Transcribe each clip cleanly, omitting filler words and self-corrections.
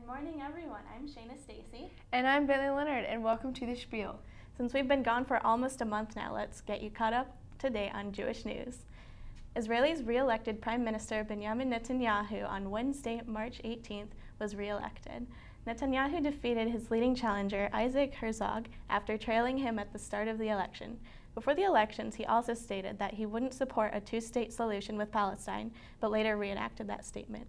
Good morning, everyone. I'm Shayna Stacy. And I'm Bentley Leonard, and welcome to The Spiel. Since we've been gone for almost a month now, let's get you caught up to date on Jewish news. Israel's re-elected Prime Minister Benjamin Netanyahu on Wednesday, March 18th, was re-elected. Netanyahu defeated his leading challenger, Isaac Herzog, after trailing him at the start of the election. Before the elections, he also stated that he wouldn't support a two-state solution with Palestine, but later reenacted that statement.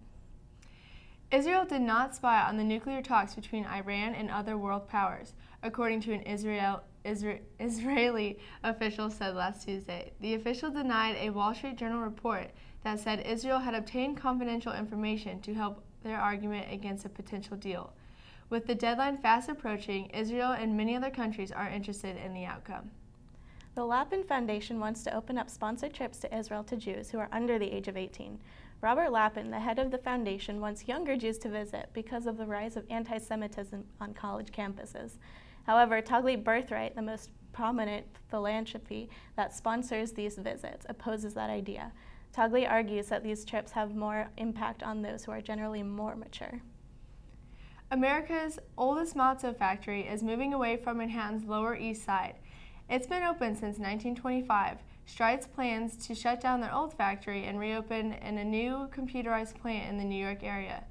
Israel did not spy on the nuclear talks between Iran and other world powers, according to an Israeli official said last Tuesday. The official denied a Wall Street Journal report that said Israel had obtained confidential information to help their argument against a potential deal. With the deadline fast approaching, Israel and many other countries are interested in the outcome. The Lapin Foundation wants to open up sponsored trips to Israel to Jews who are under the age of 18. Robert Lapin, the head of the foundation, wants younger Jews to visit because of the rise of anti-Semitism on college campuses. However, Tagli Birthright, the most prominent philanthropy that sponsors these visits, opposes that idea. Tagli argues that these trips have more impact on those who are generally more mature. America's oldest matzo factory is moving away from Manhattan's Lower East Side. It's been open since 1925. Stride's plans to shut down their old factory and reopen in a new computerized plant in the New York area.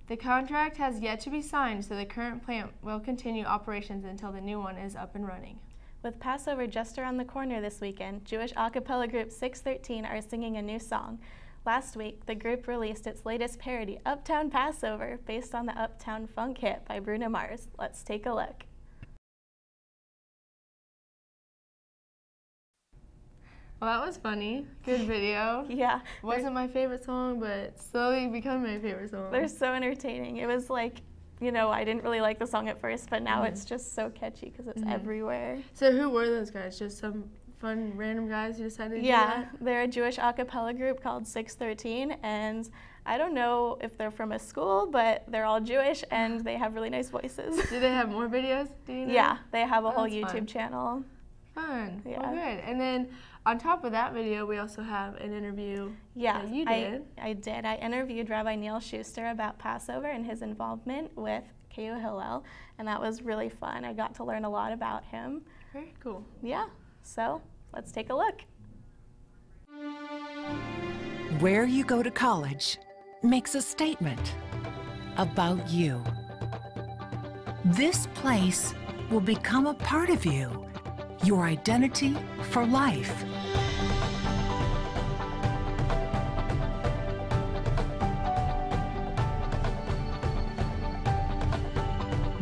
The contract has yet to be signed, so the current plant will continue operations until the new one is up and running. With Passover just around the corner this weekend, Jewish a cappella group 613 are singing a new song. Last week, the group released its latest parody, Uptown Passover, based on the Uptown Funk hit by Bruno Mars. Let's take a look. Well, that was funny. Good video. Yeah. Wasn't my favorite song, but slowly becoming my favorite song. They're so entertaining. It was like, you know, I didn't really like the song at first, but now it's just so catchy because it's everywhere. So who were those guys? Just some fun random guys who decided to do that? They're a Jewish a cappella group called 613, and I don't know if they're from a school, but they're all Jewish and they have really nice voices. Do they have more videos? Do you know? Yeah, they have a whole YouTube channel. Fun. Yeah. Well, good. And then on top of that video, we also have an interview that you did. I did. I interviewed Rabbi Neil Schuster about Passover and his involvement with KU Hillel, and that was really fun. I got to learn a lot about him. Very cool. Yeah, so let's take a look. Where you go to college makes a statement about you. This place will become a part of you, your identity for life.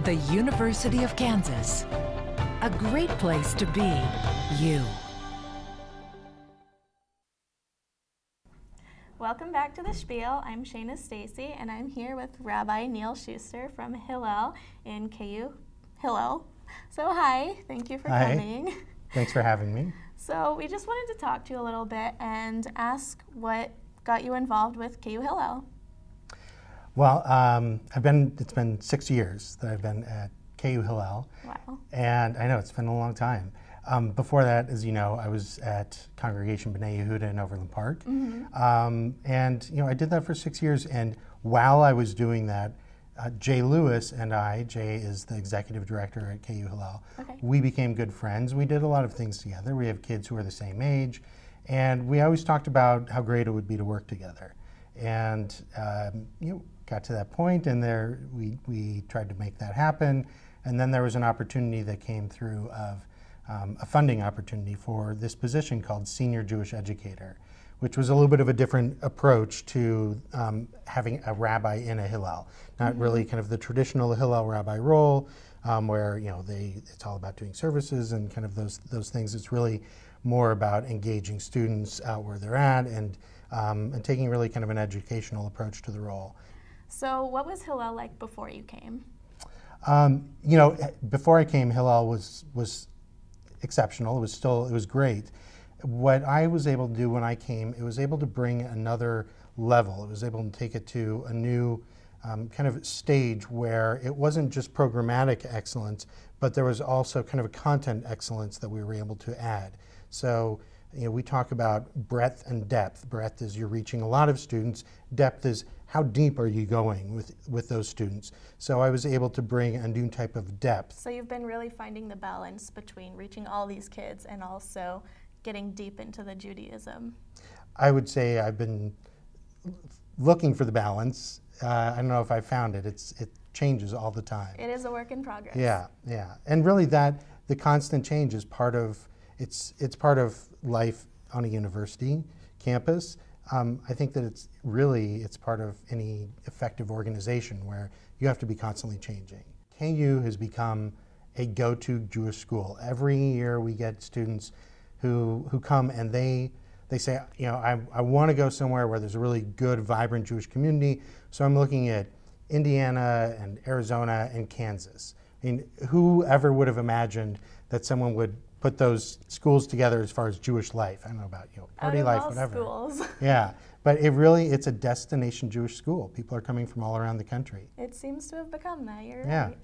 The University of Kansas, a great place to be you. Welcome back to TheShpiel. I'm Shayna Stacy, and I'm here with Rabbi Neil Schuster from Hillel in KU Hillel. So hi, thank you for coming. Thanks for having me. So we just wanted to talk to you a little bit and ask what got you involved with KU Hillel. Well, it's been 6 years that I've been at KU Hillel. Wow. And I know it's been a long time. Before that, as you know, I was at Congregation B'nai Yehuda in Overland Park. And you know, I did that for 6 years, and while I was doing that, Jay Lewis and I, Jay is the executive director at KU Hillel, we became good friends. We did a lot of things together. We have kids who are the same age, and we always talked about how great it would be to work together. And you know, got to that point, and we tried to make that happen. And then there was an opportunity that came through of a funding opportunity for this position called Senior Jewish Educator, which was a little bit of a different approach to having a rabbi in a Hillel. Not really kind of the traditional Hillel rabbi role, where you know it's all about doing services and kind of those things. It's really more about engaging students out where they're at and taking really kind of an educational approach to the role. So what was Hillel like before you came? You know, before I came, Hillel was exceptional. It was great. What I was able to do when I came, it was able to bring another level. It was able to take it to a new kind of stage where it wasn't just programmatic excellence, but there was also kind of a content excellence that we were able to add. So we talk about breadth and depth. Breadth is you're reaching a lot of students. Depth is how deep are you going with those students. So I was able to bring a new type of depth. So you've been really finding the balance between reaching all these kids and also getting deep into the Judaism. I would say I've been looking for the balance. I don't know if I found it. It changes all the time. It is a work in progress. Yeah, yeah. And really the constant change is part of, it's part of life on a university campus. I think that it's part of any effective organization where you have to be constantly changing. KU has become a go-to Jewish school. Every year we get students who come and they say, I want to go somewhere where there's a really good, vibrant Jewish community. So I'm looking at Indiana and Arizona and Kansas. I mean, who ever would have imagined that someone would put those schools together as far as Jewish life? I don't know about party life, whatever. Schools. Yeah, but it's a destination Jewish school. People are coming from all around the country. It seems to have become that. You're Yeah. right.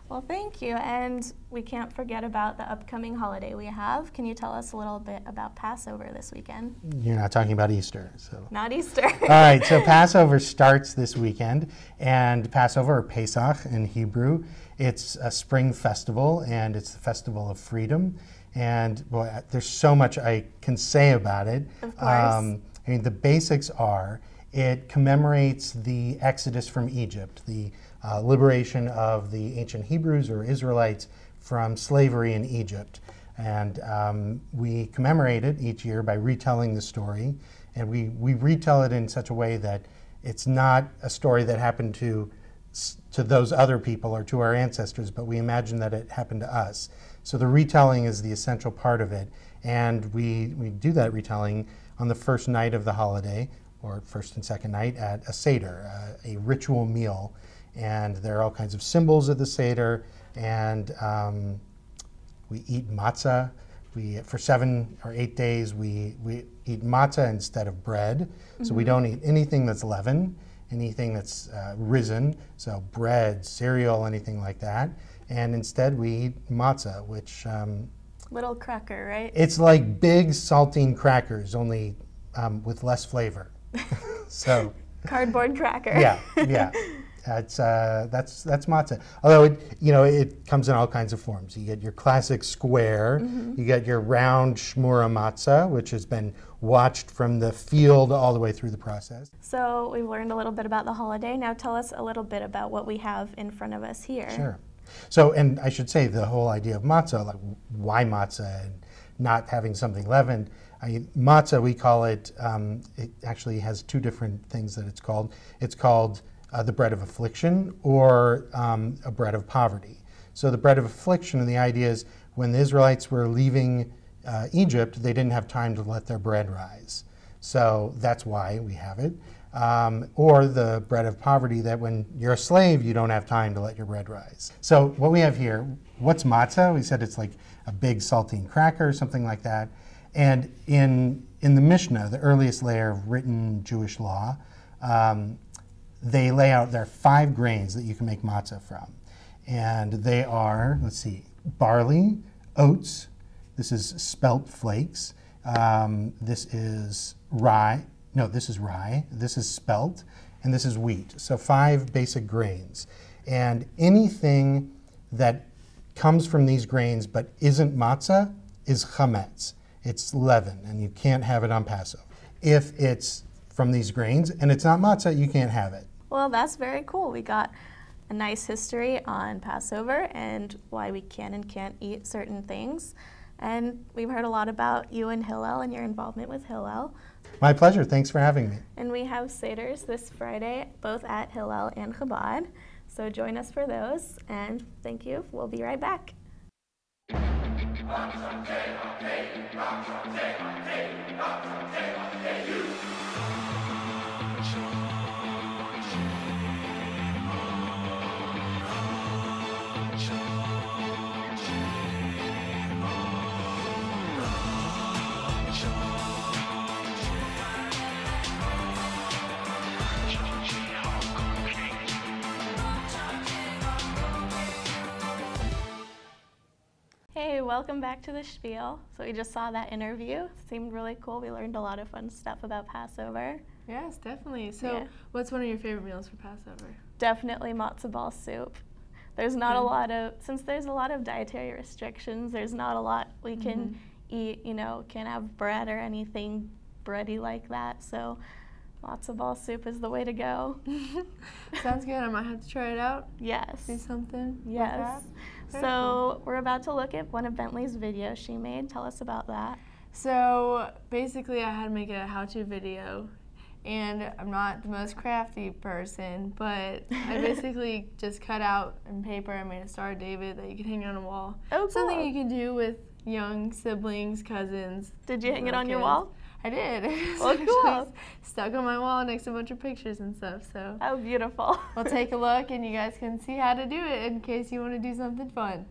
Well, thank you. And we can't forget about the upcoming holiday we have. Can you tell us a little bit about Passover this weekend? You're not talking about Easter, so. Not Easter. All right, so Passover starts this weekend, and Passover, or Pesach in Hebrew, it's a spring festival, and it's the festival of freedom. And boy, there's so much I can say about it. Of course. The basics are, it commemorates the Exodus from Egypt, the liberation of the ancient Hebrews or Israelites from slavery in Egypt. And we commemorate it each year by retelling the story. And we retell it in such a way that it's not a story that happened to those other people or to our ancestors, but we imagine that it happened to us. So the retelling is the essential part of it. And we do that retelling on the first night of the holiday, or first and second night, at a Seder, a ritual meal. And there are all kinds of symbols of the Seder, and we eat matzah. For 7 or 8 days, we eat matzah instead of bread. Mm-hmm. So we don't eat anything that's leavened, anything that's risen, so bread, cereal, anything like that. And instead we eat matzah, which... little cracker, right? It's like big saltine crackers, only with less flavor. So... Cardboard cracker. Yeah, yeah. That's matzah. Although it comes in all kinds of forms. You get your classic square. Mm-hmm. You get your round shmura matzah, which has been watched from the field all the way through the process. So we've learned a little bit about the holiday. Now tell us a little bit about what we have in front of us here. Sure. So, and I should say the whole idea of matzah, like why matzah and not having something leavened. Matzah, we call it. It actually has 2 different things that it's called. It's called the bread of affliction, or a bread of poverty. So the bread of affliction, and the idea is when the Israelites were leaving Egypt, they didn't have time to let their bread rise. So that's why we have it. Or the bread of poverty, that when you're a slave, you don't have time to let your bread rise. So what we have here, what's matzah? We said it's like a big saltine cracker, something like that. And in the Mishnah, the earliest layer of written Jewish law, they lay out there are 5 grains that you can make matzah from. And they are, let's see, barley, oats, this is spelt flakes, this is rye, this is spelt, and this is wheat. So 5 basic grains. And anything that comes from these grains but isn't matzah is chametz. It's leaven, and you can't have it on Passover. If it's from these grains and it's not matzah, you can't have it. Well, that's very cool. We got a nice history on Passover and why we can and can't eat certain things. And we've heard a lot about you and Hillel and your involvement with Hillel. My pleasure. Thanks for having me. And we have Seders this Friday, both at Hillel and Chabad. So join us for those. And thank you. We'll be right back. welcome back to TheShpiel. So we just saw that interview. Seemed really cool. We learned a lot of fun stuff about Passover. Yes, definitely. So Yeah. what's one of your favorite meals for Passover? Definitely matzo ball soup. There's not a lot of, since there's a lot of dietary restrictions, there's not a lot we can eat, you know, can't have bread or anything bready like that. So matzo ball soup is the way to go. Sounds good. I might have to try it out. Yes. Do something. Yes. Like that. Very So cool. we're about to look at one of Bentley's videos she made. Tell us about that. So basically I had to make a how-to video, and I'm not the most crafty person, but I basically just cut out in paper and made a Star of David that you can hang on a wall. Oh, cool. Something you can do with young siblings, cousins. Did you hang it little on your kids. wall? I did. It's Oh, cool. actually stuck on my wall next to a bunch of pictures and stuff. So Oh, beautiful. we'll take a look and you guys can see how to do it in case you want to do something fun.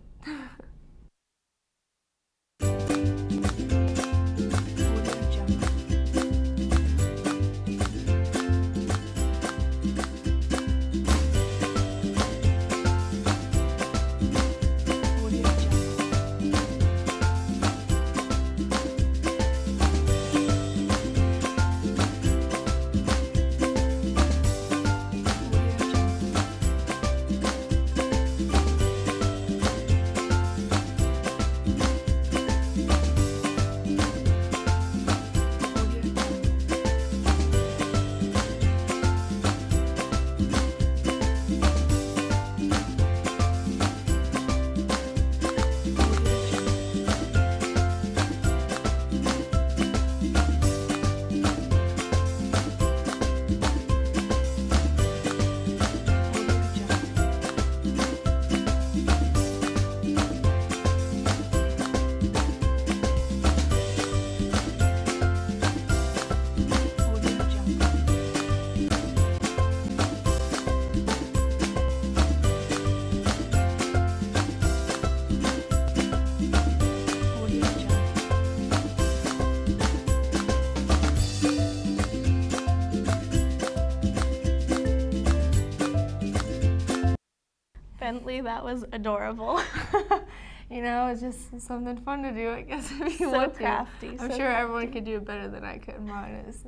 Bentley, that was adorable. You know, it's just something fun to do, I guess, if you So want to. crafty, I'm so sure everyone could do it better than I could. Mine is.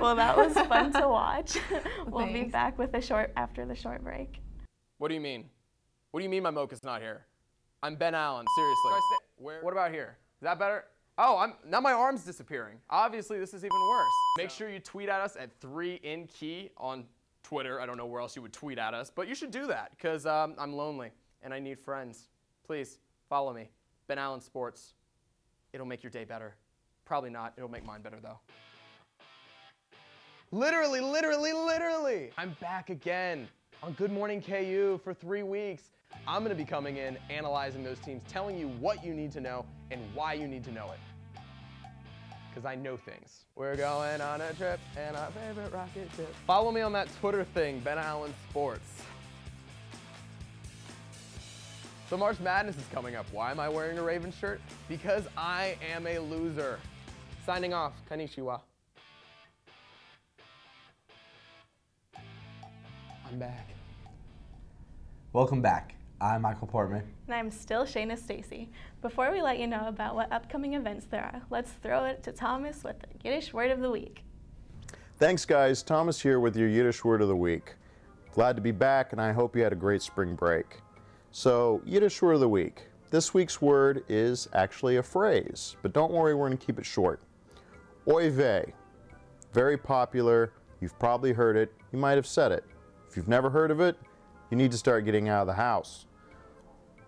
Well, that was fun to watch. We'll be Thanks. back with after the short break. What do you mean? What do you mean my mocha's not here? I'm Ben Allen, seriously. What about here? Is that better? Oh, now my arm's disappearing. Obviously, this is even worse. Make sure you tweet at us at 3InKey on Twitter. I don't know where else you would tweet at us, but you should do that because I'm lonely and I need friends. Please follow me, Ben Allen Sports. It'll make your day better. Probably not. It'll make mine better though. Literally, I'm back again on Good Morning KU for 3 weeks. I'm gonna be coming in, analyzing those teams, telling you what you need to know and why you need to know it. Because I know things. We're going on a trip and our favorite rocket ship. Follow me on that Twitter thing, Ben Allen Sports. So March Madness is coming up. Why am I wearing a Ravens shirt? Because I am a loser. Signing off, konnichiwa. I'm back. Welcome back. I'm Michael Portman. And I'm still Shayna Stacy. Before we let you know about what upcoming events there are, let's throw it to Thomas with the Yiddish word of the week. Thanks, guys. Thomas here with your Yiddish word of the week. Glad to be back, and I hope you had a great spring break. So, Yiddish word of the week. This week's word is actually a phrase, but don't worry, we're going to keep it short. Oy vey. Very popular. You've probably heard it. You might have said it. If you've never heard of it, you need to start getting out of the house.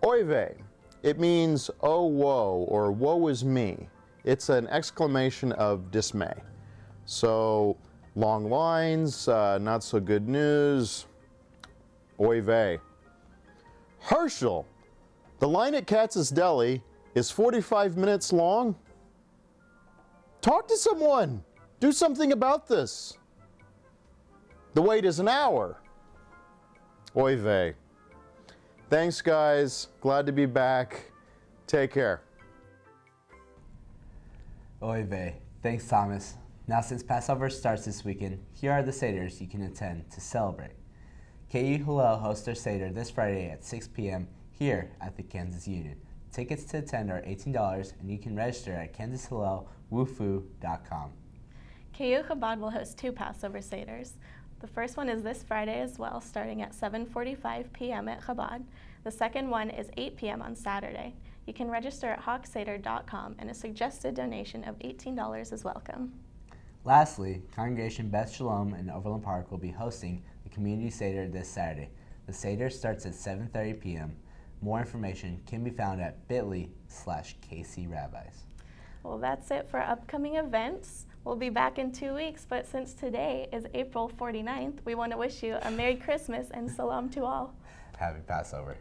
Oy vey. It means, oh woe, or woe is me. It's an exclamation of dismay. So, long lines, not so good news. Oy vey. Herschel. The line at Katz's Deli is 45 minutes long. Talk to someone. Do something about this. The wait is an hour. Oy vey. Thanks, guys. Glad to be back. Take care. Oy vey. Thanks, Thomas. Now, since Passover starts this weekend, here are the Seders you can attend to celebrate. KU Hillel hosts their Seder this Friday at 6 p.m. here at the Kansas Union. Tickets to attend are $18 and you can register at KansasHillelWuFu.com. KU Chabad will host 2 Passover Seders. The first one is this Friday as well, starting at 7:45 p.m. at Chabad. The second one is 8 p.m. on Saturday. You can register at hawkseder.com, and a suggested donation of $18 is welcome. Lastly, Congregation Beth Shalom in Overland Park will be hosting the Community Seder this Saturday. The Seder starts at 7:30 p.m. More information can be found at bit.ly/KCRabbis. Well, that's it for upcoming events. We'll be back in 2 weeks, but since today is April 49th, we want to wish you a Merry Christmas and Salam to all. Happy Passover.